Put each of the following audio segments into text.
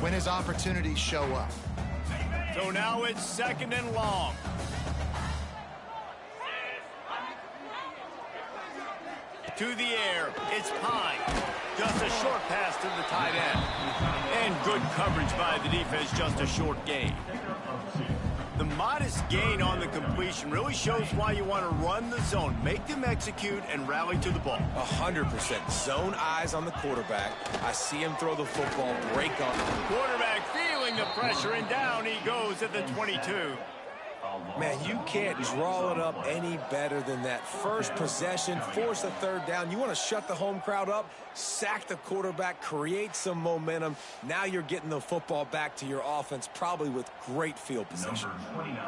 when his opportunities show up. So now it's 2nd and long. To the air, it's Pine. Just a short pass to the tight end. And good coverage by the defense, just a short gain. The modest gain on the completion really shows why you want to run the zone. Make them execute and rally to the ball. 100%. Zone eyes on the quarterback. I see him throw the football, break on it. Quarterback feeling the pressure, and down he goes at the 22. Man, you can't draw it up any better than that. First possession, force a 3rd down. You want to shut the home crowd up, sack the quarterback, create some momentum. Now you're getting the football back to your offense, probably with great field position.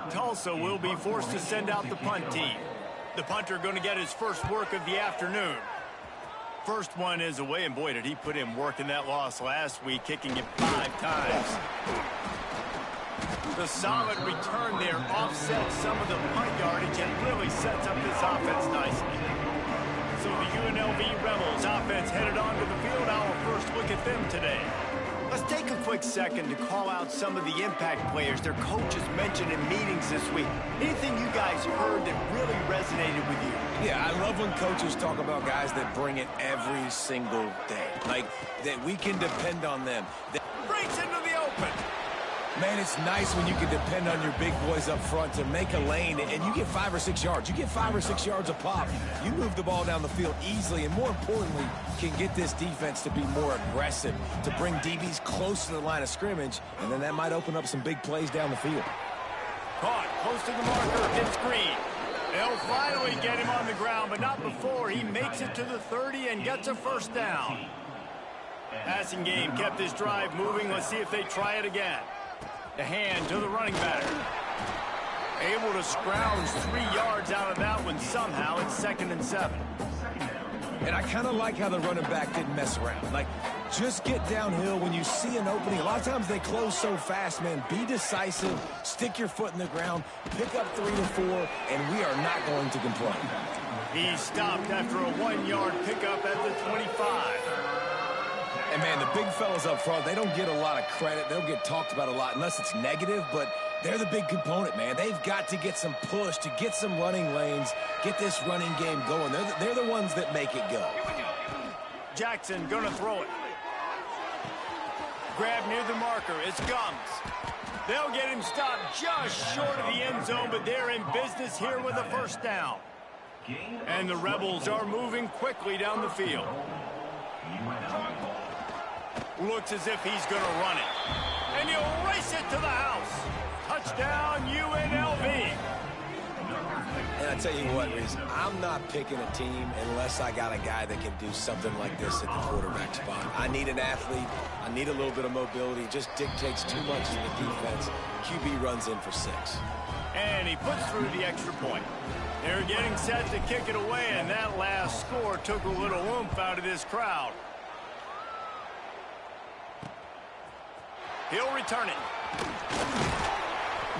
Tulsa will be forced to send out the punt team. The punter going to get his first work of the afternoon. First one is away, and boy, did he put in work in that loss last week, kicking it 5 times. The solid return there offsets some of the punt yardage and really sets up this offense nicely. So the UNLV Rebels offense headed onto the field. Our first look at them today. Let's take a quick second to call out some of the impact players their coaches mentioned in meetings this week. Anything you guys heard that really resonated with you? Yeah, I love when coaches talk about guys that bring it every single day. Like, that we can depend on them. Breaks into the open. Man, it's nice when you can depend on your big boys up front to make a lane, and you get 5 or 6 yards. You get 5 or 6 yards a pop. You move the ball down the field easily, and more importantly, can get this defense to be more aggressive, to bring DBs close to the line of scrimmage, and then that might open up some big plays down the field. Caught close to the marker. It's Green. They'll finally get him on the ground, but not before he makes it to the 30 and gets a first down. Passing game kept this drive moving. Let's see if they try it again. The hand to the running back. Able to scrounge 3 yards out of that one somehow. It's 2nd and 7. And I kind of like how the running back didn't mess around. Like, just get downhill when you see an opening. A lot of times they close so fast, man. Be decisive, stick your foot in the ground, pick up 3 to 4, and we are not going to complain. He stopped after a 1-yard pickup at the 25. And, man, the big fellas up front, they don't get a lot of credit. They don't get talked about a lot unless it's negative, but they're the big component, man. They've got to get some push, to get some running lanes, get this running game going. They're the ones that make it go. Jackson going to throw it. Grab near the marker. It's Gums. They'll get him stopped just short of the end zone, but they're in business here with a first down. And the Rebels are moving quickly down the field. Looks as if he's going to run it. And he'll race it to the house. Touchdown, UNLV. And I tell you what, Reese, I'm not picking a team unless I got a guy that can do something like this at the quarterback spot. I need an athlete. I need a little bit of mobility. It just dictates too much in the defense. QB runs in for 6. And he puts through the extra point. They're getting set to kick it away, and that last score took a little oomph out of this crowd. He'll return it.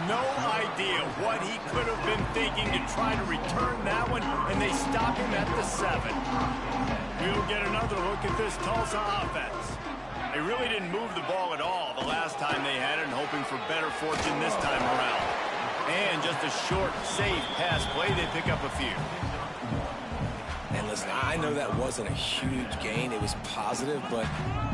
No idea what he could have been thinking to try to return that one, and they stop him at the 7. We'll get another look at this Tulsa offense. They really didn't move the ball at all the last time they had it, and hoping for better fortune this time around. And just a short, safe pass play, they pick up a few. And listen, I know that wasn't a huge gain. It was positive, but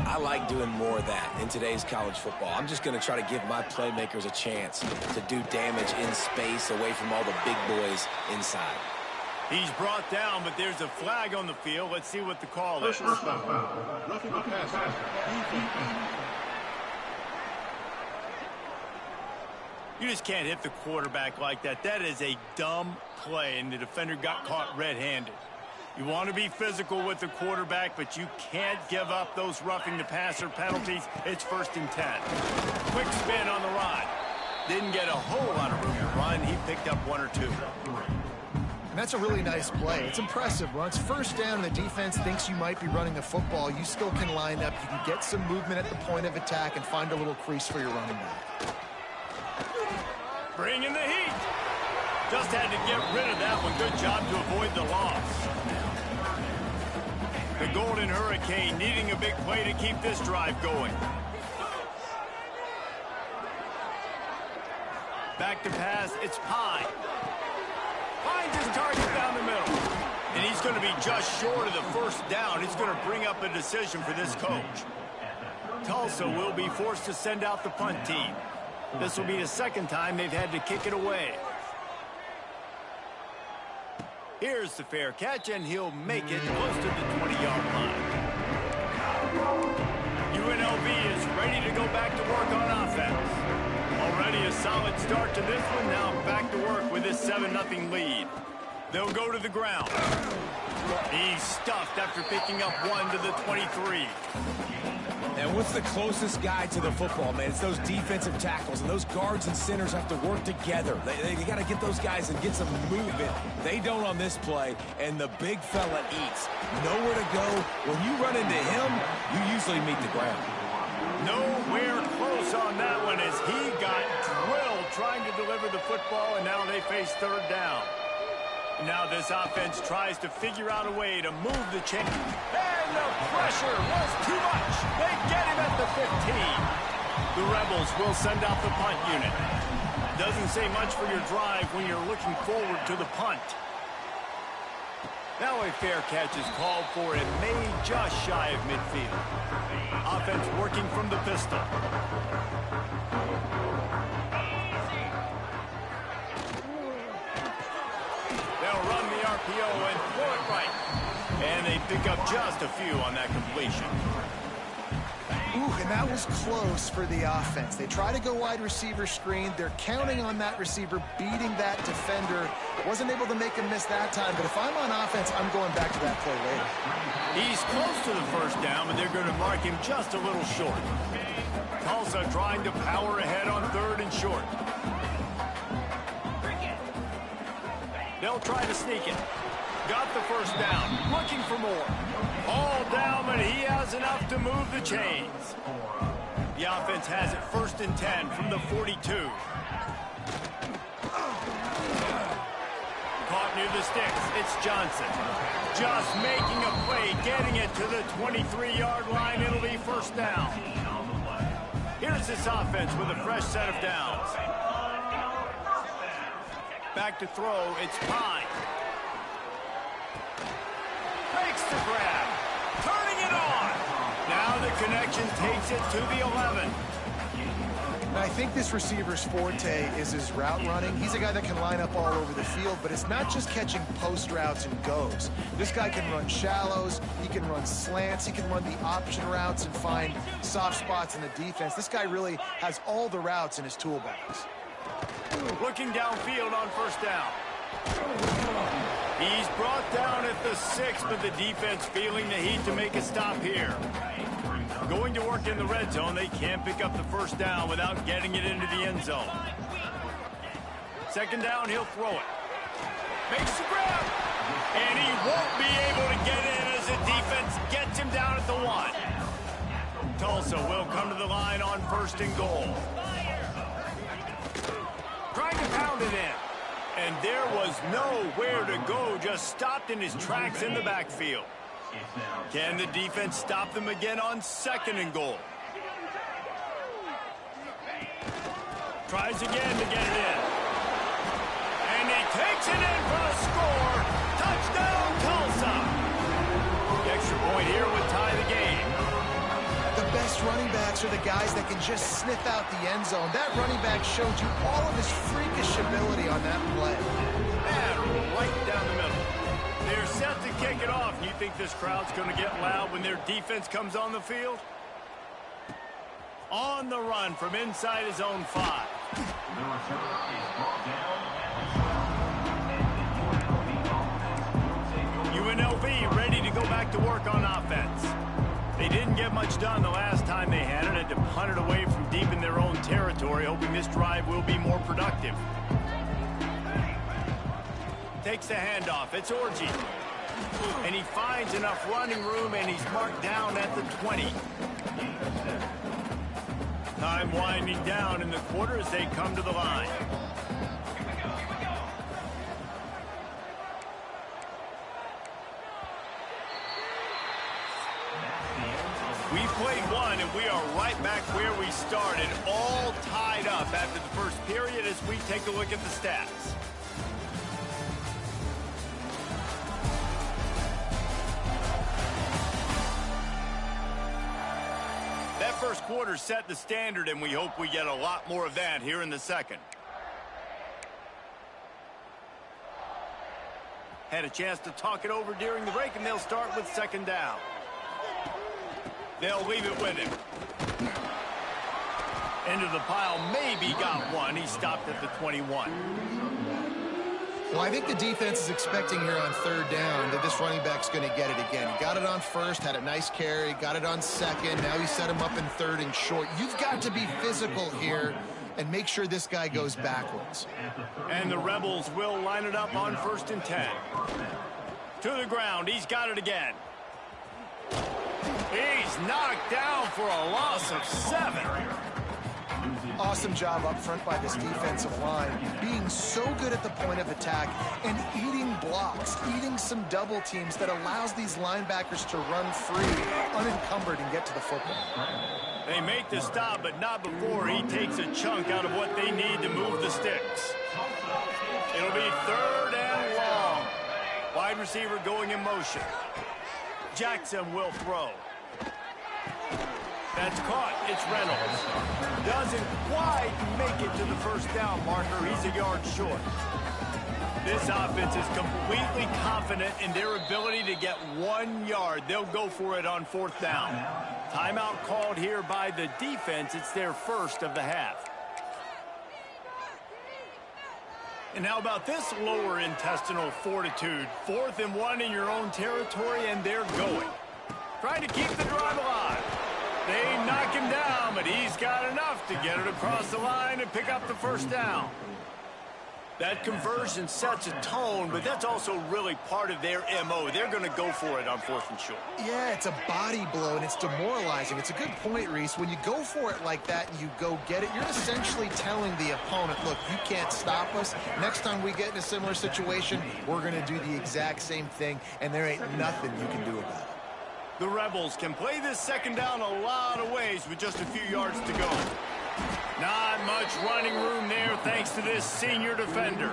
I like doing more of that in today's college football. I'm just going to try to give my playmakers a chance to do damage in space away from all the big boys inside. He's brought down, but there's a flag on the field. Let's see what the call is. You just can't hit the quarterback like that. That is a dumb play, and the defender got caught red-handed. You want to be physical with the quarterback, but you can't give up those roughing the passer penalties. It's 1st and 10. Quick spin on the run. Didn't get a whole lot of room to run. He picked up 1 or 2. And that's a really nice play. It's impressive. When it's 1st down and the defense thinks you might be running the football, you still can line up. You can get some movement at the point of attack and find a little crease for your running back. Bring in the heat. Just had to get rid of that one. Good job to avoid the loss. The Golden Hurricane needing a big play to keep this drive going. Back to pass, it's Pine. Finds his target down the middle. And he's going to be just short of the first down. It's going to bring up a decision for this coach. Tulsa will be forced to send out the punt team. This will be the second time they've had to kick it away. Here's the fair catch, and he'll make it close to the 20-yard line. UNLV is ready to go back to work on offense. Already a solid start to this one. Now back to work with this 7-0 lead. They'll go to the ground. He's stuffed after picking up one to the 23. And what's the closest guy to the football, man? It's those defensive tackles, and those guards and centers have to work together. They got to get those guys and get some movement. They don't on this play, and the big fella eats. Nowhere to go. When you run into him, you usually meet the ground. Nowhere close on that one as he got drilled trying to deliver the football, and now they face third down. Now this offense tries to figure out a way to move the chain. And the pressure was too much. They get him at the 15. The Rebels will send out the punt unit. Doesn't say much for your drive when you're looking forward to the punt. Now a fair catch is called for and made just shy of midfield. Offense working from the pistol. They'll run the RPO and throw it right. And they pick up just a few on that completion. Ooh, and that was close for the offense. They try to go wide receiver screen. They're counting on that receiver beating that defender. Wasn't able to make him miss that time, but if I'm on offense, I'm going back to that play later. He's close to the first down, but they're going to mark him just a little short. Tulsa trying to power ahead on third and short. They'll try to sneak it. Got the first down. Looking for more. All down, but he has enough to move the chains. The offense has it 1st and 10 from the 42. Caught near the sticks. It's Johnson. Just making a play, getting it to the 23-yard line. It'll be first down. Here's this offense with a fresh set of downs. Back to throw, it's Pine. Makes the grab. Turning it on. Now the connection takes it to the 11. And I think this receiver's forte is his route running. He's a guy that can line up all over the field, but it's not just catching post routes and goes. This guy can run shallows, he can run slants, he can run the option routes and find soft spots in the defense. This guy really has all the routes in his tool bags. Looking downfield on first down. He's brought down at the 6, but the defense feeling the heat to make a stop here. Going to work in the red zone, they can't pick up the first down without getting it into the end zone. Second down, he'll throw it. Makes the grab. And he won't be able to get in as the defense gets him down at the 1. Tulsa will come to the line on 1st and goal. Trying to pound it in. And there was nowhere to go, just stopped in his tracks in the backfield. Can the defense stop them again on 2nd and goal? Tries again to get it in. And he takes it in for the score. Touchdown, Tulsa. The extra point here would tie the game. The best running backs are the guys that can just sniff out the end zone. That running back showed you all of his freakish ability on that play. And right down the middle. They're set to kick it off. You think this crowd's going to get loud when their defense comes on the field? On the run from inside his own 5. UNLV ready to go back to work on offense. They didn't get much done the last time they had it. Had to punt it away from deep in their own territory, hoping this drive will be more productive. Takes the handoff. It's Orji. And he finds enough running room, and he's marked down at the 20. Time winding down in the quarter as they come to the line. We played one, and we are right back where we started, all tied up. up after the first period as we take a look at the stats. That first quarter set the standard, and we hope we get a lot more of that here in the second. Had a chance to talk it over during the break, and they'll start with second down. They'll leave it with him. Into the pile, maybe got one. He stopped at the 21. Well, I think the defense is expecting here on third down that this running back's going to get it again. He got it on first, had a nice carry, got it on second. Now he set him up in third and short. You've got to be physical here and make sure this guy goes backwards. And the Rebels will line it up on 1st and 10. To the ground. He's got it again. He's knocked down for a loss of 7. Awesome job up front by this defensive line, being so good at the point of attack and eating blocks, eating some double teams that allows these linebackers to run free, unencumbered, and get to the football. They make the stop, but not before he takes a chunk out of what they need to move the sticks. It'll be 3rd and long. Wide receiver going in motion. Jackson will throw. That's caught. It's Reynolds. Doesn't quite make it to the first down marker. He's a yard short. This offense is completely confident in their ability to get 1 yard. They'll go for it on 4th down. Timeout called here by the defense. It's their first of the half. And how about this lower intestinal fortitude? 4th and 1 in your own territory, and they're going. Trying to keep the drive alive. They knock him down, but he's got enough to get it across the line and pick up the first down. That conversion sets a tone, but that's also really part of their MO. They're going to go for it on 4th and short. Yeah, it's a body blow, and it's demoralizing. It's a good point, Reese. When you go for it like that and you go get it, you're essentially telling the opponent, look, you can't stop us. Next time we get in a similar situation, we're going to do the exact same thing, and there ain't nothing you can do about it. The Rebels can play this second down a lot of ways with just a few yards to go. Not much running room there thanks to this senior defender.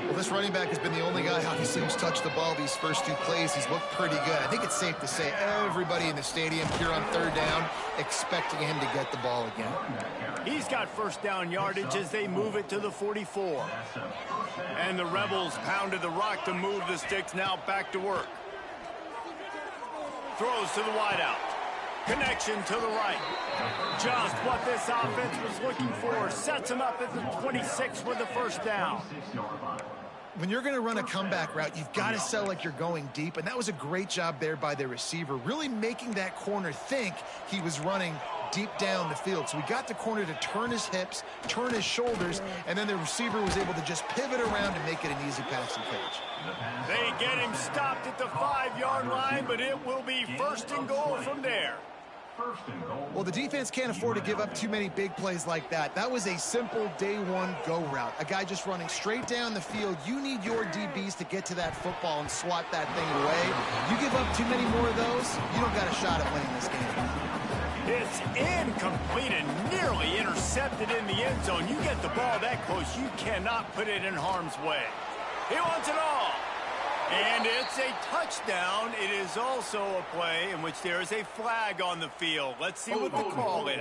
Well, this running back has been the only guy, obviously, who's touched the ball these first 2 plays. He's looked pretty good. I think it's safe to say everybody in the stadium here on 3rd down expecting him to get the ball again. He's got first down yardage as they move it to the 44. And the Rebels pounded the rock to move the sticks, now back to work. Throws to the wideout. Connection to the right. Just what this offense was looking for. Sets him up at the 26 with the first down. When you're going to run a comeback route, you've got to sell like you're going deep, and that was a great job there by the receiver, really making that corner think he was running deep down the field. So we got the corner to turn his hips, turn his shoulders, and then the receiver was able to just pivot around and make it an easy passing catch. They get him stopped at the 5-yard line, but it will be 1st and goal from there. Well, the defense can't afford to give up too many big plays like that. That was a simple day one go route. A guy just running straight down the field. You need your DBs to get to that football and swat that thing away. You give up too many more of those, you don't got a shot at winning this game. It's incomplete and nearly intercepted in the end zone. You get the ball that close, you cannot put it in harm's way. He wants it all. And it's a touchdown. It is also a play in which there is a flag on the field. Let's see what the call is.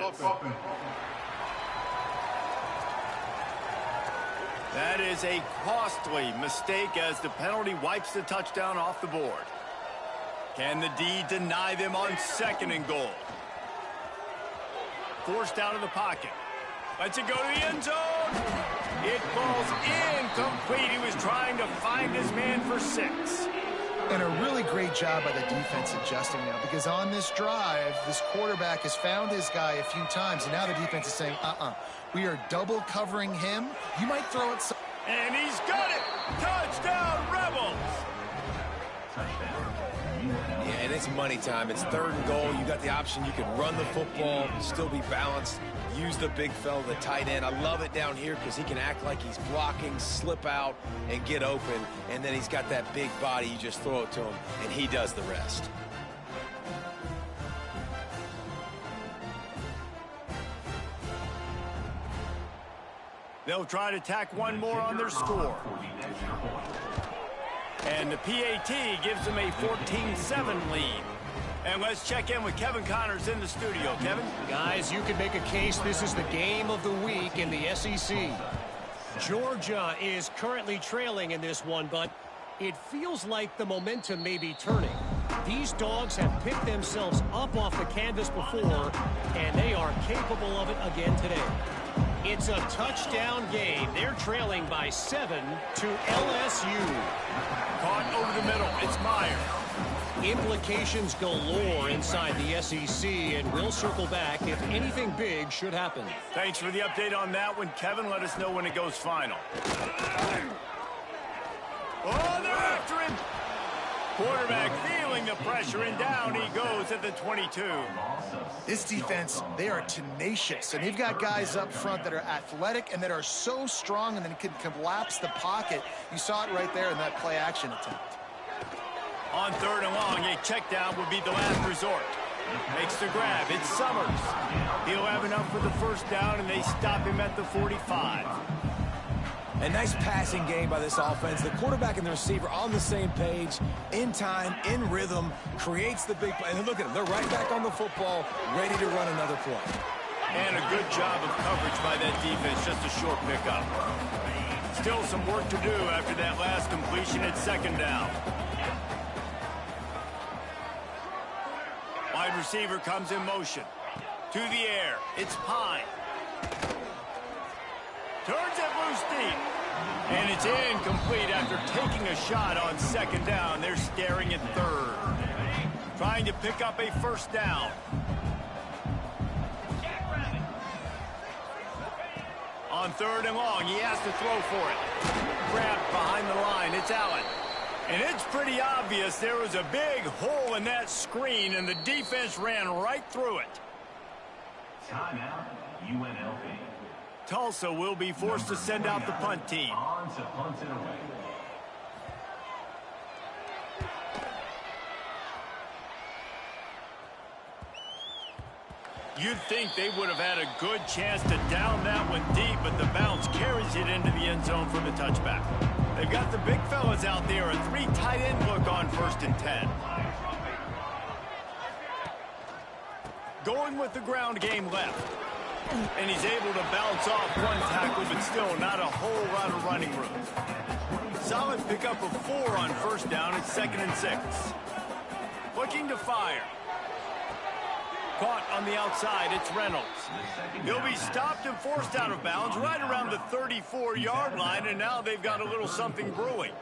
That is a costly mistake as the penalty wipes the touchdown off the board. Can the D deny them on 2nd and goal? Forced out of the pocket. Lets it go to the end zone. It falls incomplete. He was trying to find his man for 6. And a really great job by the defense adjusting now, because on this drive, this quarterback has found his guy a few times, and now the defense is saying, we are double covering him. You might throw it. And he's got it. Touchdown, Rebels. Yeah, and it's money time. It's 3rd and goal. You got the option. You can run the football, still be balanced, use the big fella, the tight end. I love it down here because he can act like he's blocking, slip out, and get open. And then he's got that big body. You just throw it to him, and he does the rest. They'll try to tack one more on their score. And the PAT gives them a 14-7 lead. And let's check in with Kevin Connors in the studio. Kevin? Guys, you could make a case this is the game of the week in the SEC. Georgia is currently trailing in this one, but it feels like the momentum may be turning. These dogs have picked themselves up off the canvas before, and they are capable of it again today. It's a touchdown game. They're trailing by 7 to LSU. Caught over the middle. It's Meyer. Implications galore inside the SEC, and we'll circle back if anything big should happen. Thanks for the update on that one, Kevin. Let us know when it goes final. Oh, they're after him. Quarterback feeling the pressure, and down he goes at the 22. This defense, they are tenacious, and they've got guys up front that are athletic and that are so strong and then can collapse the pocket. You saw it right there in that play-action attempt. On 3rd and long, a check down would be the last resort. Makes the grab. It's Summers. He'll have enough for the first down, and they stop him at the 45. A nice passing game by this offense. The quarterback and the receiver on the same page, in time, in rhythm, creates the big play. And look at them. They're right back on the football, ready to run another play. And a good job of coverage by that defense. Just a short pickup. Still some work to do after that last completion at 2nd down. Wide receiver comes in motion. To the air. It's Pine. Turns it loose deep. And it's incomplete after taking a shot on 2nd down. They're staring at 3rd. Trying to pick up a 1st down. On 3rd and long, he has to throw for it. Grabbed behind the line. It's Allen. And it's pretty obvious there was a big hole in that screen, and the defense ran right through it. Timeout, UNLV. Tulsa will be forced to send out the punt team. On to punt it away. You'd think they would have had a good chance to down that one deep, but the bounce carries it into the end zone for the touchback. They've got the big fellas out there, a 3 tight end look on 1st and 10. Going with the ground game left. And he's able to bounce off one tackle, but still not a whole lot of running room. Solid pickup of 4 on 1st down. It's 2nd and 6. Looking to fire. Caught on the outside. It's Reynolds. He'll be stopped and forced out of bounds right around the 34-yard line, and now they've got a little something brewing.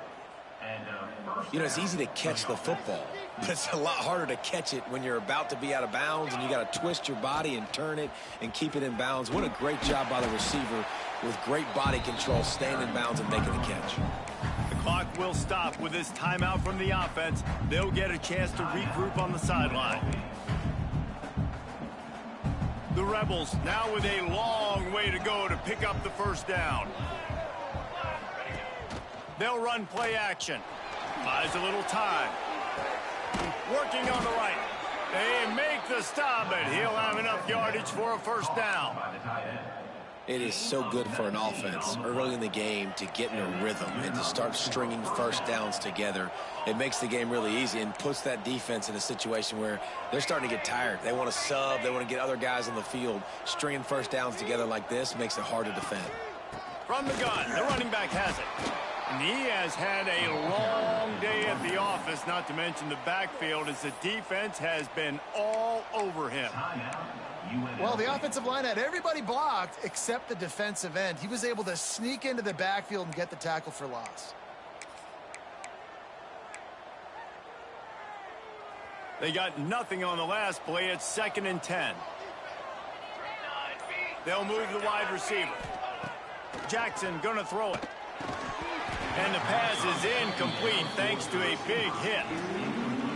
You know, it's easy to catch the football, but it's a lot harder to catch it when you're about to be out of bounds and you got to twist your body and turn it and keep it in bounds. What a great job by the receiver with great body control, staying in bounds and making the catch. The clock will stop with this timeout from the offense. They'll get a chance to regroup on the sideline. The Rebels now with a long way to go to pick up the 1st down. They'll run play action. Buys a little time. Working on the right. They make the stop, but he'll have enough yardage for a 1st down. It is so good for an offense early in the game to get in a rhythm and to start stringing 1st downs together. It makes the game really easy and puts that defense in a situation where they're starting to get tired. They want to sub. They want to get other guys on the field. Stringing 1st downs together like this makes it hard to defend. From the gun, the running back has it. And he has had a long day at the office, not to mention the backfield, as the defense has been all over him. Well, the offensive line had everybody blocked except the defensive end. He was able to sneak into the backfield and get the tackle for loss. They got nothing on the last play. It's 2nd and 10. They'll move the wide receiver. Jackson gonna throw it. And the pass is incomplete thanks to a big hit.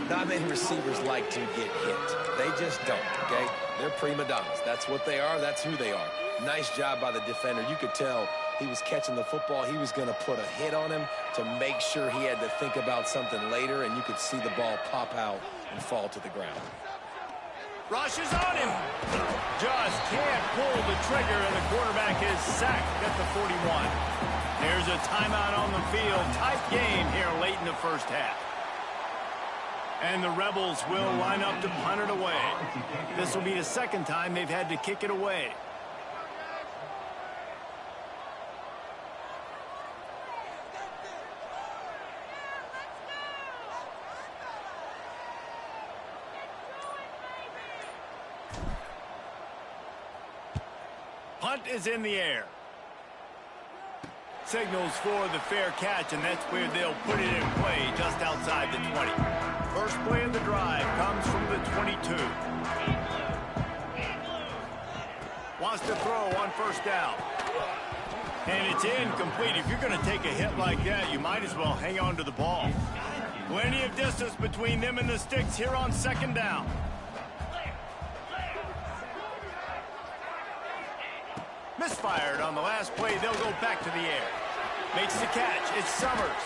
Not many receivers like to get hit. They just don't, okay? They're prima donnas. That's what they are. That's who they are. Nice job by the defender. You could tell he was catching the football. He was going to put a hit on him to make sure he had to think about something later, and you could see the ball pop out and fall to the ground. Rushes on him. Just can't pull the trigger, and the quarterback is sacked at the 41. There's a timeout on the field. Tight game here late in the first half. And the Rebels will line up to punt it away. This will be the second time they've had to kick it away. Punt is in the air. Signals for the fair catch, and that's where they'll put it in play just outside the 20. First play of the drive comes from the 22. Wants to throw on first down. And it's incomplete. If you're going to take a hit like that, you might as well hang on to the ball. Plenty of distance between them and the sticks here on second down. Misfired on the last play. They'll go back to the air. Makes the catch. It's Summers.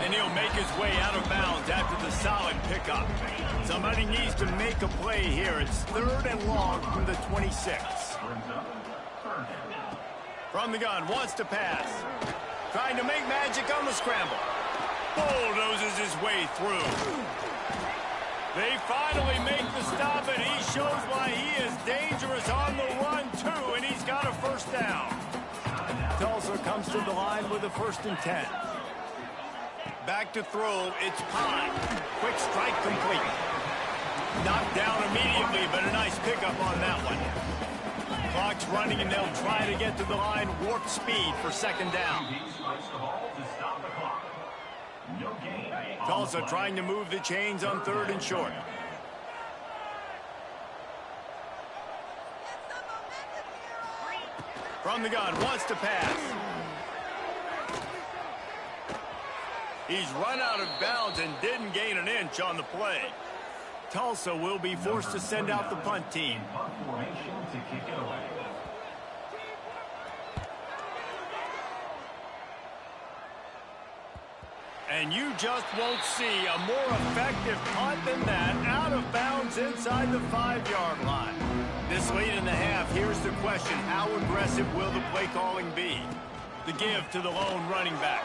And he'll make his way out of bounds after the solid pickup. Somebody needs to make a play here. It's 3rd and long from the 26. From the gun, wants to pass. Trying to make magic on the scramble. Bulldozes his way through. They finally make the stop, and he shows why he is dangerous on the run, too, and he's got a first down. Tulsa comes to the line with a 1st and 10. Back to throw, it's Pine. Quick strike complete. Knocked down immediately, but a nice pickup on that one. Clock's running, and they'll try to get to the line warp speed for second down. Tulsa trying to move the chains on 3rd and short. From the gun, wants to pass. He's run out of bounds and didn't gain an inch on the play. Tulsa will be forced to send out the punt team. Punt formation to kick it away. And you just won't see a more effective punt than that, out of bounds inside the 5-yard line. This late in the half, here's the question: how aggressive will the play calling be? The give to the lone running back.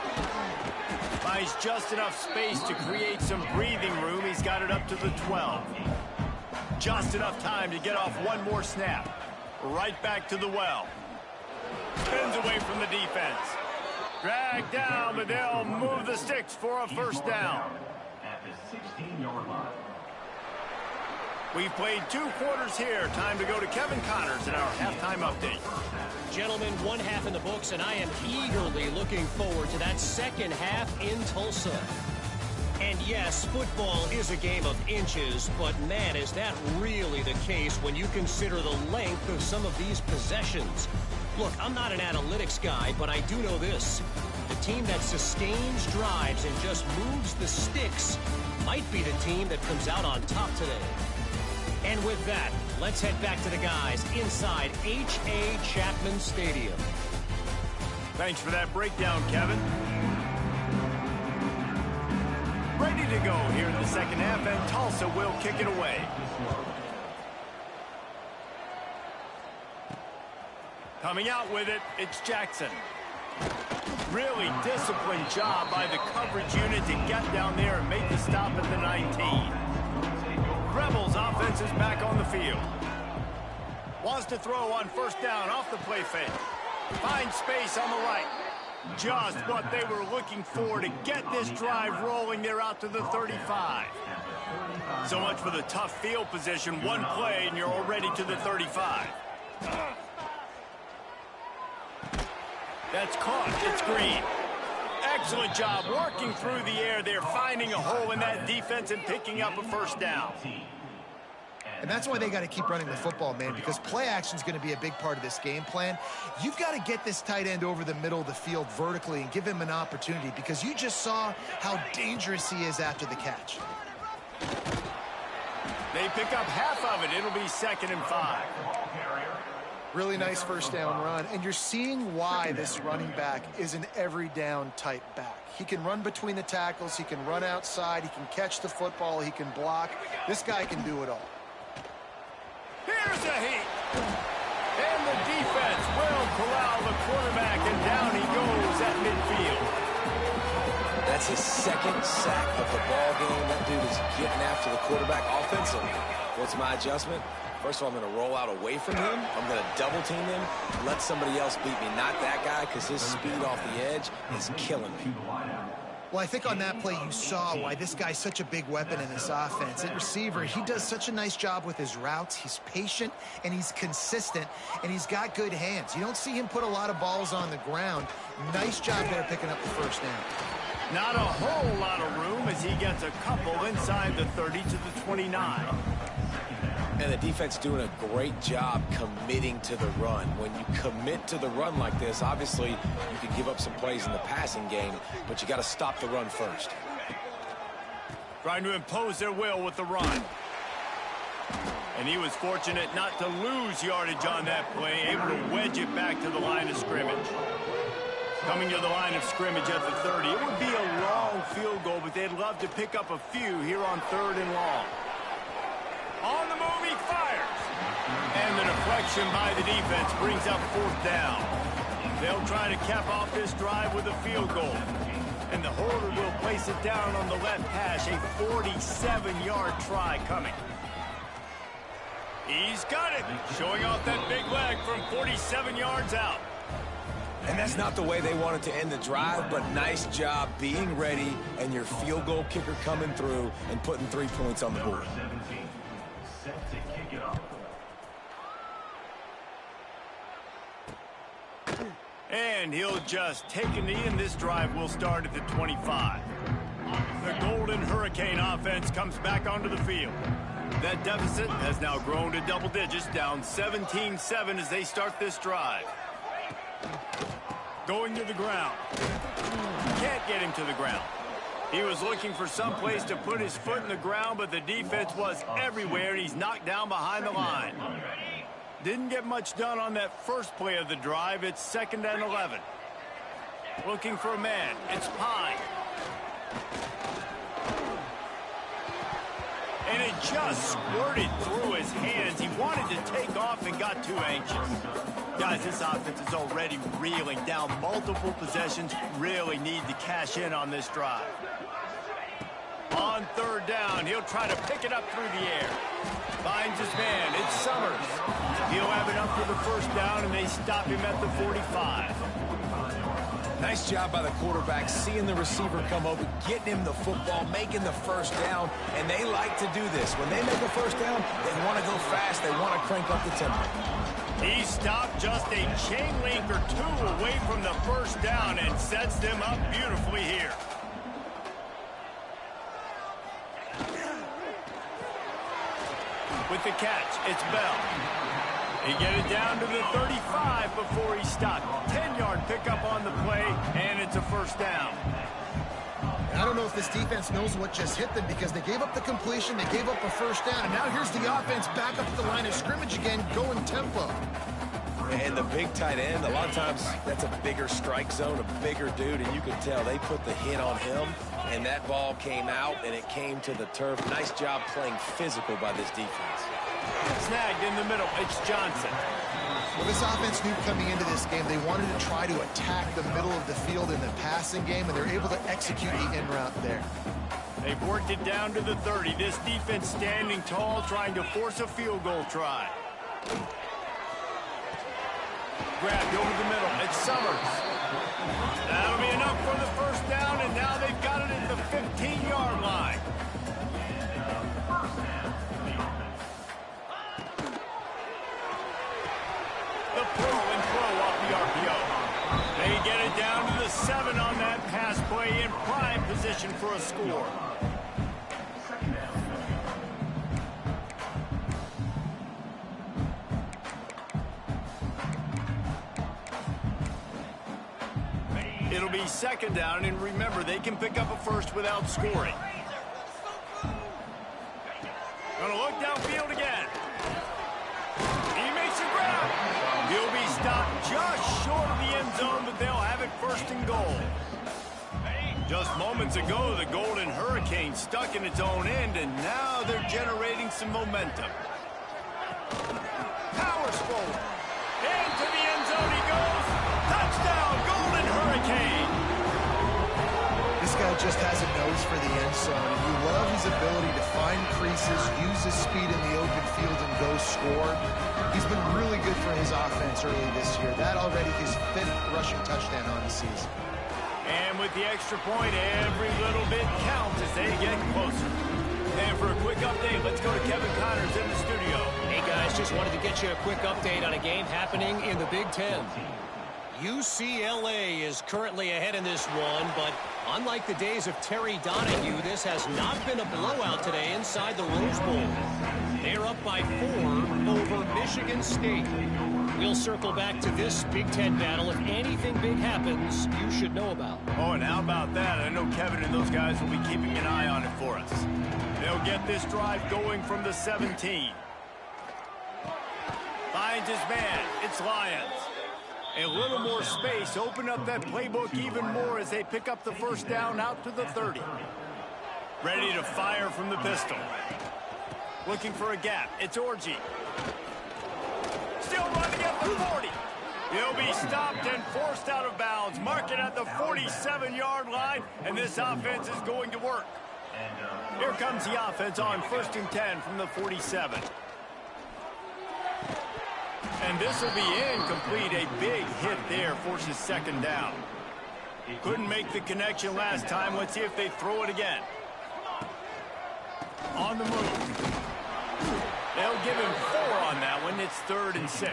Finds just enough space to create some breathing room. He's got it up to the 12. Just enough time to get off one more snap. Right back to the well. Spins away from the defense. Dragged down, but they'll move the sticks for a first down. At the 16-yard line. We've played 2 quarters here. Time to go to Kevin Connors in our halftime update. Gentlemen, 1 half in the books, and I am eagerly looking forward to that second half in Tulsa. And yes, football is a game of inches, but man, is that really the case when you consider the length of some of these possessions. Look, I'm not an analytics guy, but I do know this. The team that sustains drives and just moves the sticks might be the team that comes out on top today. And with that, let's head back to the guys inside H.A. Chapman Stadium. Thanks for that breakdown, Kevin. Ready to go here in the second half, and Tulsa will kick it away. Coming out with it, it's Jackson. Really disciplined job by the coverage unit to get down there and make the stop at the 19. Rebels offense is back on the field. Wants to throw on first down off the play fake. Finds space on the right. Just what they were looking for to get this drive rolling. They're out to the 35. So much for the tough field position. One play and you're already to the 35. That's caught. It's Green. Excellent job working through the air there, finding a hole in that defense and picking up a first down. And that's why they got to keep running the football, man, because play action is going to be a big part of this game plan. You've got to get this tight end over the middle of the field vertically and give him an opportunity, because you just saw how dangerous he is after the catch. They pick up half of it. It'll be 2nd and 5. Really nice first down run, and you're seeing why this running back is an every down type back. He can run between the tackles, he can run outside, he can catch the football, he can block. This guy can do it all. Here's a heat. And the defense will corral the quarterback, and down he goes at midfield. That's his second sack of the ball game. That dude is getting after the quarterback offensively. What's my adjustment? First of all, I'm going to roll out away from him. I'm going to double team him, let somebody else beat me, not that guy, because his speed off the edge is killing me. Well, I think on that play you saw why this guy's such a big weapon in this offense. At receiver, he does such a nice job with his routes. He's patient, and he's consistent, and he's got good hands. You don't see him put a lot of balls on the ground. Nice job there picking up the first down. Not a whole lot of room as he gets a couple inside the 30 to the 29. And the defense doing a great job committing to the run. When you commit to the run like this, obviously you can give up some plays in the passing game, but you got to stop the run first. Trying to impose their will with the run. And he was fortunate not to lose yardage on that play, able to wedge it back to the line of scrimmage. Coming to the line of scrimmage at the 30. It would be a long field goal, but they'd love to pick up a few here on 3rd and long. On the move, he fires. And the deflection by the defense brings up 4th down. They'll try to cap off this drive with a field goal. And the holder will place it down on the left hash. A 47-yard try coming. He's got it. Showing off that big leg from 47 yards out. And that's not the way they wanted to end the drive, but nice job being ready and your field goal kicker coming through and putting 3 points on the board. Set to kick it off. And he'll just take a knee, and this drive will start at the 25. The Golden Hurricane offense comes back onto the field. That deficit has now grown to double digits, down 17-7 as they start this drive. Going to the ground. Can't get him to the ground. He was looking for some place to put his foot in the ground, but the defense was everywhere, and he's knocked down behind the line. Didn't get much done on that first play of the drive. It's 2nd and 11. Looking for a man. It's Pine. And it just squirted through his hands. He wanted to take off and got too anxious. Guys, this offense is already reeling down multiple possessions. Really need to cash in on this drive. On 3rd down, he'll try to pick it up through the air. Finds his man. It's Summers. He'll have enough for the 1st down, and they stop him at the 45. Nice job by the quarterback, seeing the receiver come over, getting him the football, making the 1st down, and they like to do this. When they make a 1st down, they want to go fast. They want to crank up the tempo. He stopped just a chain link or 2 away from the 1st down and sets them up beautifully here. With the catch, it's Bell. He get it down to the 35 before he stopped. 10-yard pickup on the play, and it's a 1st down. I don't know if this defense knows what just hit them because they gave up the completion, they gave up a 1st down, and now here's the offense back up at the line of scrimmage again, going tempo. And the big tight end, a lot of times that's a bigger strike zone, a bigger dude, and you can tell they put the hit on him, and that ball came out, and it came to the turf. Nice job playing physical by this defense. Snagged in the middle. It's Johnson. Well, this offense knew coming into this game they wanted to try to attack the middle of the field in the passing game, and they're able to execute the in route there. They've worked it down to the 30. This defense standing tall, trying to force a field goal try. Grabbed over the middle. It's Summers. That'll be enough for the 1st down, and now they've got it at the 15-yard line. The pull and throw off the RPO. They get it down to the 7 on that pass play, in prime position for a score. It'll be 2nd down, and remember, they can pick up a 1st without scoring. Gonna look downfield again. He makes a grab. He'll be stopped just short of the end zone, but they'll have it 1st and goal. Just moments ago, the Golden Hurricane stuck in its own end, and now they're generating some momentum. forward. Into the end zone he goes. Touchdown, Golden Hurricane. This guy just has a nose for the end zone, and you love his ability to find creases, use his speed in the open field, and go score. He's been really good for his offense early this year. That already his 5th rushing touchdown on the season. And with the extra point, every little bit counts as they get closer. And for a quick update, let's go to Kevin Connors in the studio. Hey, guys, just wanted to get you a quick update on a game happening in the Big Ten. UCLA is currently ahead in this one, but unlike the days of Terry Donahue, this has not been a blowout today inside the Rose Bowl. They're up by 4 over Michigan State. We'll circle back to this Big Ten battle. If anything big happens, you should know about. Oh, and how about that? I know Kevin and those guys will be keeping an eye on it for us. They'll get this drive going from the 17. Finds his man. It's Lions. A little more space. Open up that playbook even more as they pick up the first down out to the 30. Ready to fire from the pistol. Looking for a gap. It's Orji. Still running at the 40. He'll be stopped and forced out of bounds. Mark it at the 47-yard line, and this offense is going to work. Here comes the offense on 1st and 10 from the 47. And this will be incomplete. A big hit there forces 2nd down. Couldn't make the connection last time. Let's see if they throw it again. On the move. They'll give him 4 on that one. It's 3rd and 6.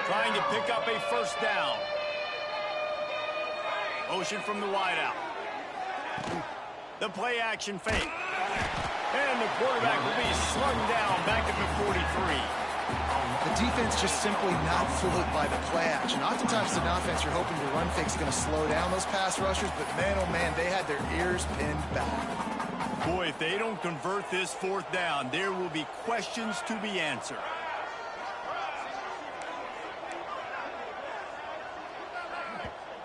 Trying to pick up a first down. Motion from the wideout. The play action fake. And the quarterback will be slung down back at the 43. The defense just simply not fooled by the play action. Oftentimes, as an offense, you're hoping your run fake is going to slow down those pass rushers, but man, oh man, they had their ears pinned back. Boy, if they don't convert this 4th down, there will be questions to be answered.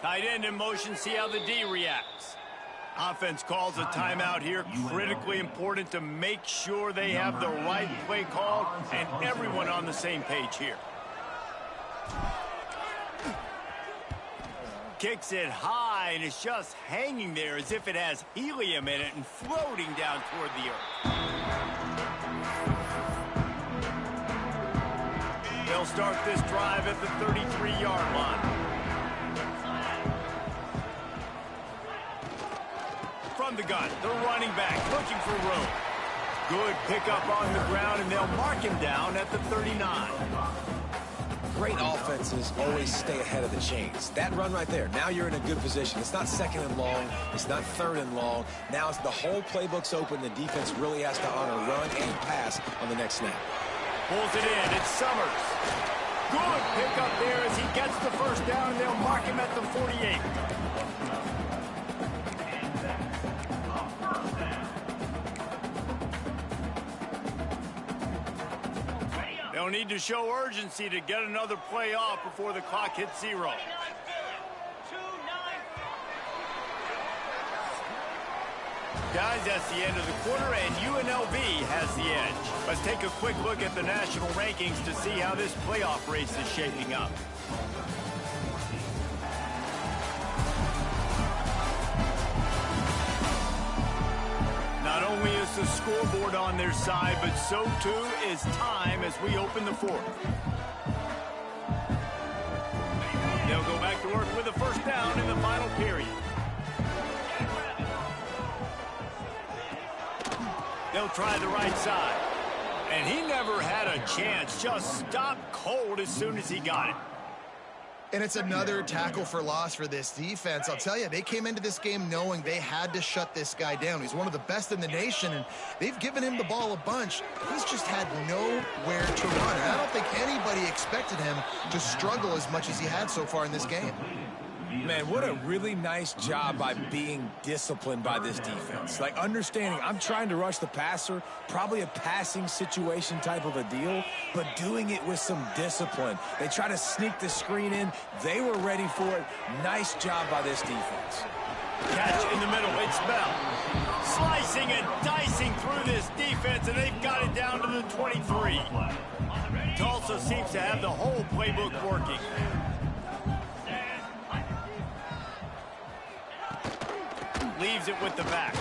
Tight end in motion, see how the D reacts. Offense calls a timeout here. Critically important to make sure they have the right play call and everyone on the same page here. Kicks it high, and it's just hanging there as if it has helium in it and floating down toward the earth. They'll start this drive at the 33-yard line. From the gun, the running back looking for room. Good pickup on the ground, and they'll mark him down at the 39. Great offenses always stay ahead of the chains. That run right there, now you're in a good position. It's not 2nd and long. It's not 3rd and long. Now it's the whole playbook's open. The defense really has to honor run and pass on the next snap. Pulls it in. It's Summers. Good pickup there as he gets the first down, and they'll mark him at the 48. They'll need to show urgency to get another play off before the clock hits 0. Guys, that's the end of the quarter, and UNLV has the edge. Let's take a quick look at the national rankings to see how this playoff race is shaping up. Not only is the scoreboard on their side, but so too is time as we open the 4th. They'll go back to work with a first down in the final period. They'll try the right side. And he never had a chance. Just stopped cold as soon as he got it. And it's another tackle for loss for this defense. I'll tell you, they came into this game knowing they had to shut this guy down. He's one of the best in the nation, and they've given him the ball a bunch. He's just had nowhere to run. And I don't think anybody expected him to struggle as much as he had so far in this game. Man, what a really nice job by being disciplined by this defense. Like, understanding I'm trying to rush the passer, probably a passing situation type of a deal, but doing it with some discipline. They try to sneak the screen in. They were ready for it. Nice job by this defense. Catch in the middle. It's Bell. Slicing and dicing through this defense, and they've got it down to the 23. Tulsa seems to have the whole playbook working. Leaves it with the back.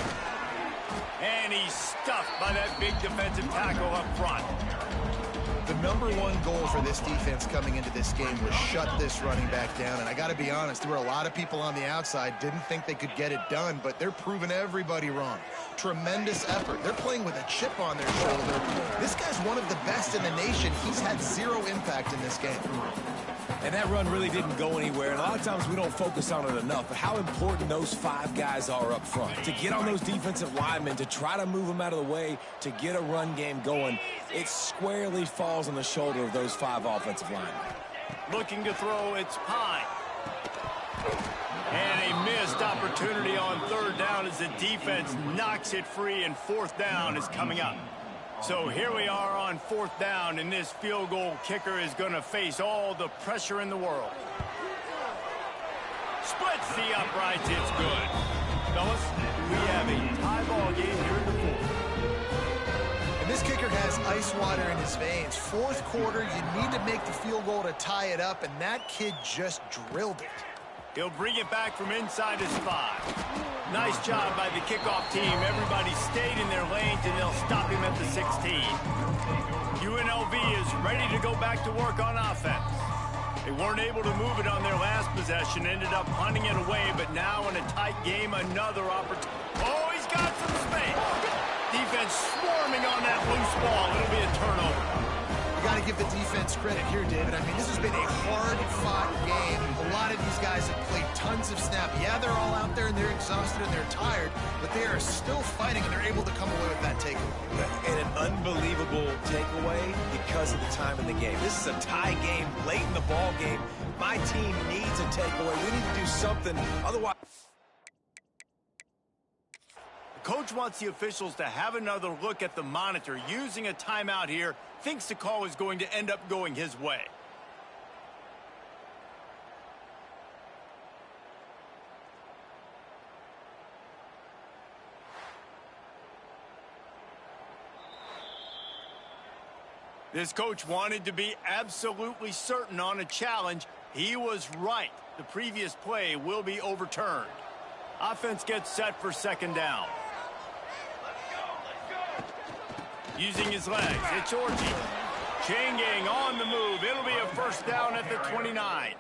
And he's stuffed by that big defensive tackle up front. The #1 goal for this defense coming into this game was shut this running back down. And I got to be honest, there were a lot of people on the outside didn't think they could get it done, but they're proving everybody wrong. Tremendous effort. They're playing with a chip on their shoulder. This guy's one of the best in the nation. He's had zero impact in this game. And that run really didn't go anywhere. And a lot of times we don't focus on it enough. But how important those 5 guys are up front. To get on those defensive linemen, to try to move them out of the way, to get a run game going, it squarely falls on the shoulder of those 5 offensive linemen. Looking to throw, it's Pine. And a missed opportunity on 3rd down as the defense knocks it free, and 4th down is coming up. So here we are on 4th down, and this field goal kicker is going to face all the pressure in the world. Splits the uprights, it's good. Fellas, we have a tie ball game here in the 4th. And this kicker has ice water in his veins. 4th quarter, you need to make the field goal to tie it up, and that kid just drilled it. He'll bring it back from inside his 5. Nice job by the kickoff team. Everybody stayed in their lanes, and they'll stop him at the 16. UNLV is ready to go back to work on offense. They weren't able to move it on their last possession, ended up punting it away, but now in a tight game, another opportunity. Oh, he's got some space. Defense swarming on that loose ball. It'll be a turnover. Got to give the defense credit here, David. I mean, this has been a hard-fought game. A lot of these guys have played tons of snaps. Yeah, they're all out there, and they're exhausted, and they're tired, but they are still fighting, and they're able to come away with that takeaway. And an unbelievable takeaway because of the time in the game. This is a tie game late in the ball game. My team needs a takeaway. We need to do something. Otherwise... Coach wants the officials to have another look at the monitor. Using a timeout here, thinks the call is going to end up going his way. This coach wanted to be absolutely certain on a challenge. He was right. The previous play will be overturned. Offense gets set for 2nd down. Using his legs, it's Orji. Chain gang on the move. It'll be a 1st down at the 29.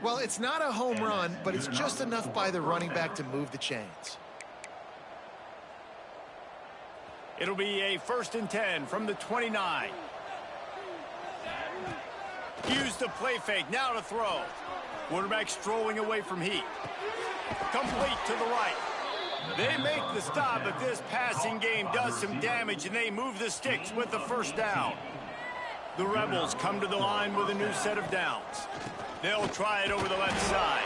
Well, it's not a home run, but it's just enough by the running back to move the chains. It'll be a 1st and 10 from the 29. Use the play fake, now to throw. Quarterback strolling away from heat. Complete to the right. They make the stop, but this passing game does some damage, and they move the sticks with the 1st down. The Rebels come to the line with a new set of downs. They'll try it over the left side.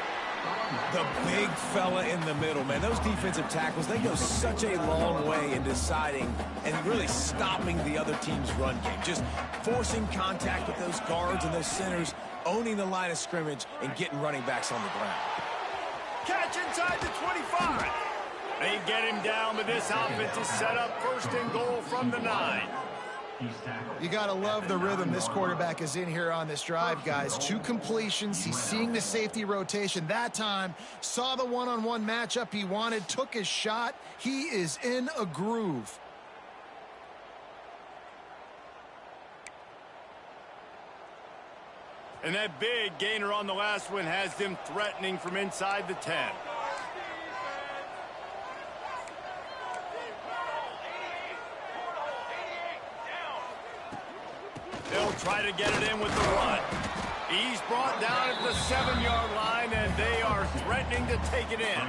The big fella in the middle, man. Those defensive tackles, they go such a long way in deciding and really stopping the other team's run game. Just forcing contact with those guards and those centers, owning the line of scrimmage, and getting running backs on the ground. Catch inside the 25. They get him down, but this offense is set up 1st and goal from the 9. You got to love the rhythm this quarterback is in here on this drive, guys. 2 completions. He's seeing the safety rotation that time. Saw the one-on-one matchup he wanted. Took his shot. He is in a groove. And that big gainer on the last one has them threatening from inside the 10. They'll try to get it in with the run. He's brought down at the 7-yard line, and they are threatening to take it in.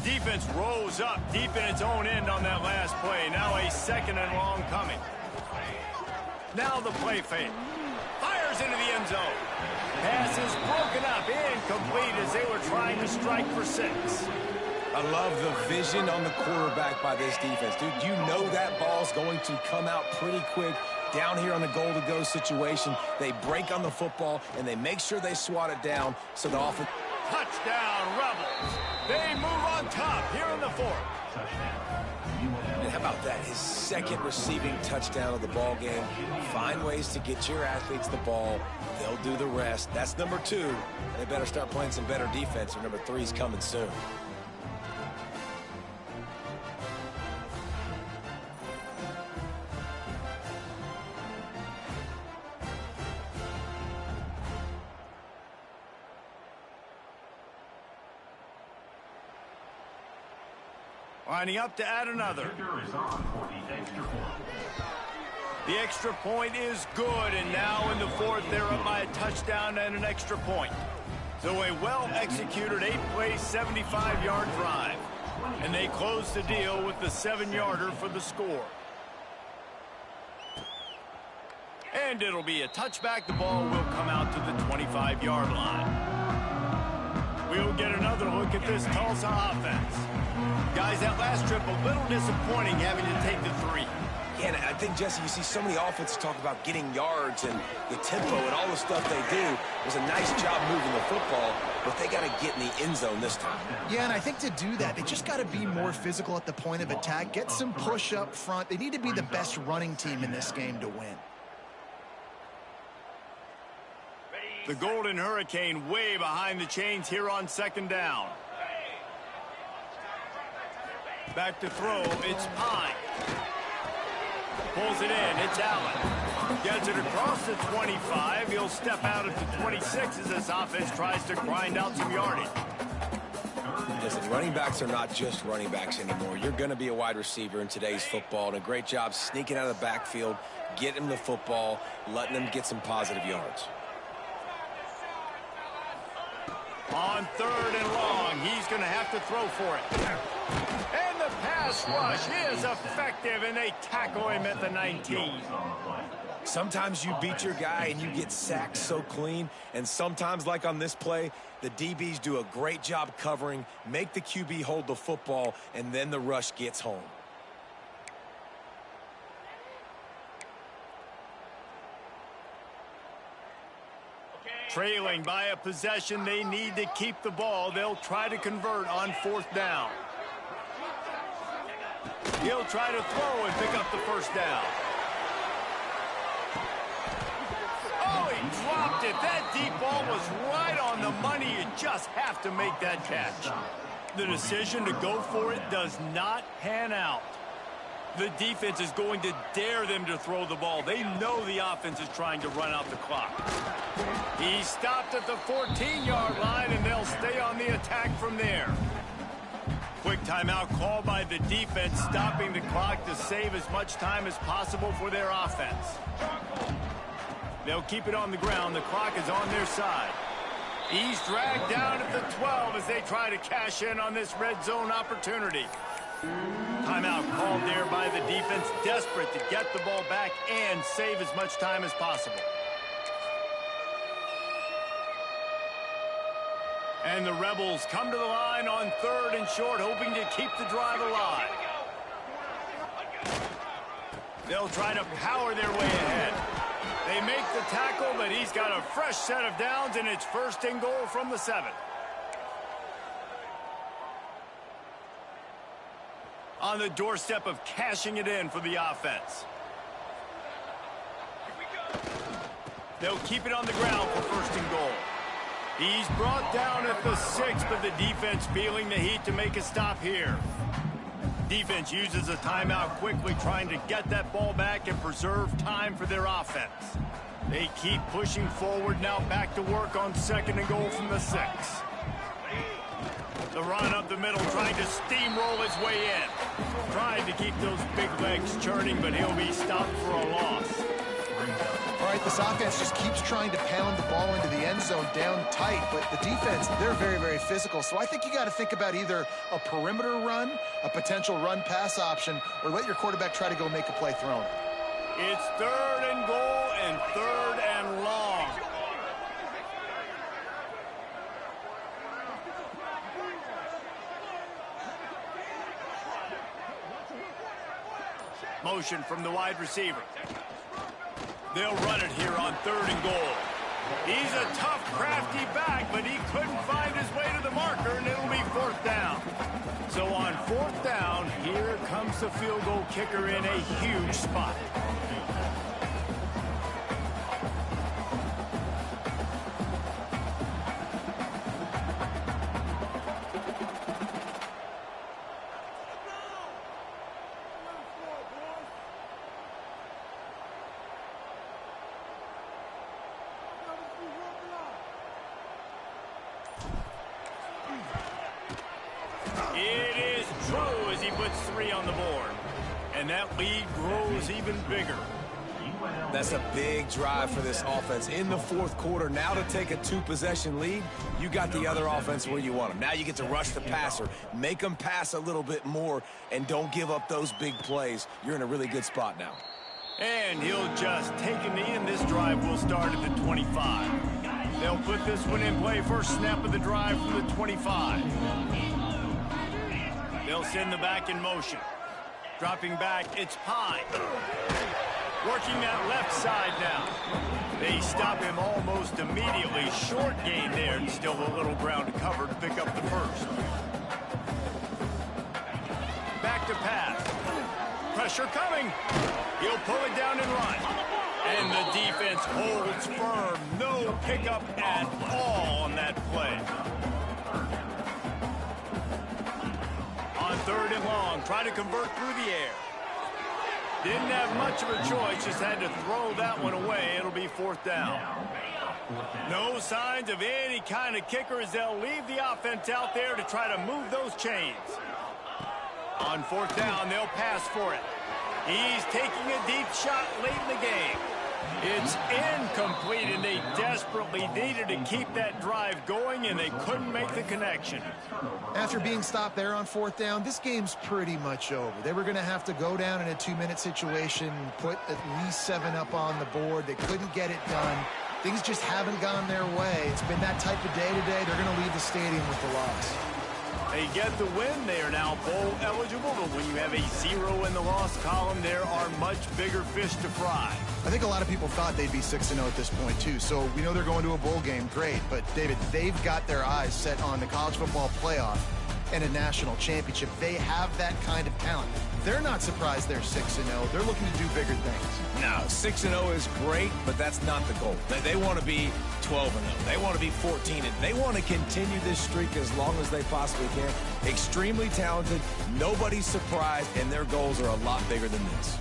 Defense rose up deep in its own end on that last play. Now a 2nd and long coming. Now the play fake. Fires into the end zone. Pass is broken up, incomplete as they were trying to strike for 6. I love the vision on the quarterback by this defense. Dude, you know that ball's going to come out pretty quick. Down here on the goal-to-go situation, they break on the football, and they make sure they swat it down so the offense... Touchdown, Rebels. They move on top here in the fourth. And how about that? His second receiving touchdown of the ball game. Find ways to get your athletes the ball. They'll do the rest. That's number 2. They better start playing some better defense, or number 3 is coming soon. Lining up to add another. The extra point is good, and now in the fourth, they're up by a touchdown and an extra point. So a well-executed 8-play, 75-yard drive. And they close the deal with the 7-yarder for the score. And it'll be a touchback. The ball will come out to the 25-yard line. We'll get another look at this Tulsa offense. Guys, that last trip, a little disappointing having to take the 3. Yeah, and I think, Jesse, you see so many offenses talk about getting yards and the tempo and all the stuff they do. It was a nice job moving the football, but they got to get in the end zone this time. Yeah, and I think to do that, they just got to be more physical at the point of attack, get some push up front. They need to be the best running team in this game to win. The Golden Hurricane way behind the chains here on second down. Back to throw, it's Pine. Pulls it in, it's Allen. Gets it across the 25. He'll step out at the 26 as this offense tries to grind out some yardage. Listen, running backs are not just running backs anymore. You're going to be a wide receiver in today's football, and a great job sneaking out of the backfield, getting them the football, letting them get some positive yards. On third and long, he's going to have to throw for it. And the pass rush is effective, and they tackle him at the 19. Sometimes you beat your guy and you get sacked so clean, and sometimes, like on this play, the DBs do a great job covering, make the QB hold the football, and then the rush gets home. Trailing by a possession, they need to keep the ball. They'll try to convert on fourth down. He'll try to throw and pick up the first down. Oh, he dropped it. That deep ball was right on the money. You just have to make that catch. The decision to go for it does not pan out. The defense is going to dare them to throw the ball. They know the offense is trying to run out the clock. He stopped at the 14-yard line, and they'll stay on the attack from there. Quick timeout called by the defense, stopping the clock to save as much time as possible for their offense. They'll keep it on the ground. The clock is on their side. He's dragged down at the 12 as they try to cash in on this red zone opportunity. Timeout called there by the defense, desperate to get the ball back and save as much time as possible. And the Rebels come to the line on third and short, hoping to keep the drive alive. They'll try to power their way ahead. They make the tackle, but he's got a fresh set of downs, and it's first and goal from the 7. On the doorstep of cashing it in for the offense. They'll keep it on the ground for first and goal. He's brought down at the 6, but the defense feeling the heat to make a stop here. Defense uses a timeout quickly, trying to get that ball back and preserve time for their offense. They keep pushing forward, now back to work on second and goal from the 6. The run up the middle, trying to steamroll his way in. Trying to keep those big legs churning, but he'll be stopped for a loss. All right, this offense just keeps trying to pound the ball into the end zone down tight, but the defense, they're very, very physical. So I think you got to think about either a perimeter run, a potential run-pass option, or let your quarterback try to go make a play throwing. It's third and goal and third and long. Motion from the wide receiver. They'll run it here on 3rd and goal. He's a tough, crafty back, but he couldn't find his way to the marker, and it'll be 4th down. So on 4th down, here comes the field goal kicker in a huge spot. It is true as he puts 3 on the board. And that lead grows even bigger. That's a big drive for this offense in the 4th quarter. Now to take a 2-possession lead, you got the other offense where you want them. Now you get to rush the passer, make them pass a little bit more, and don't give up those big plays. You're in a really good spot now. And he'll just take a knee, and this drive will start at the 25. They'll put this one in play. First snap of the drive from the 25. They'll send the back in motion. Dropping back, it's Pine. Working that left side now. They stop him almost immediately. Short gain there, and still a little ground to cover to pick up the first. Back to pass. Pressure coming. He'll pull it down and run. And the defense holds firm. No pickup at all on that play. On 3rd and long, try to convert through the air. Didn't have much of a choice, just had to throw that one away. It'll be 4th down. No signs of any kind of kicker as they'll leave the offense out there to try to move those chains. On 4th down, they'll pass for it. He's taking a deep shot late in the game. It's incomplete, and they desperately needed to keep that drive going, and they couldn't make the connection. After being stopped there on 4th down, this game's pretty much over. They were going to have to go down in a 2-minute situation, put at least 7 up on the board. They couldn't get it done. Things just haven't gone their way. It's been that type of day today. They're going to leave the stadium with the loss. They get the win. They are now bowl eligible, but when you have a 0 in the loss column, there are much bigger fish to fry. I think a lot of people thought they'd be 6-0 at this point, too. So we know they're going to a bowl game. Great. But, David, they've got their eyes set on the college football playoff and a national championship. They have that kind of talent. They're not surprised they're 6-0. They're looking to do bigger things. No, 6-0 is great, but that's not the goal. They want to be 12-0. They want to be 14-0. They want to continue this streak as long as they possibly can. Extremely talented. Nobody's surprised, and their goals are a lot bigger than this.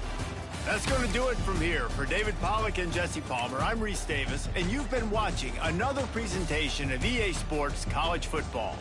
That's going to do it from here. For David Pollack and Jesse Palmer, I'm Reese Davis, and you've been watching another presentation of EA Sports College Football.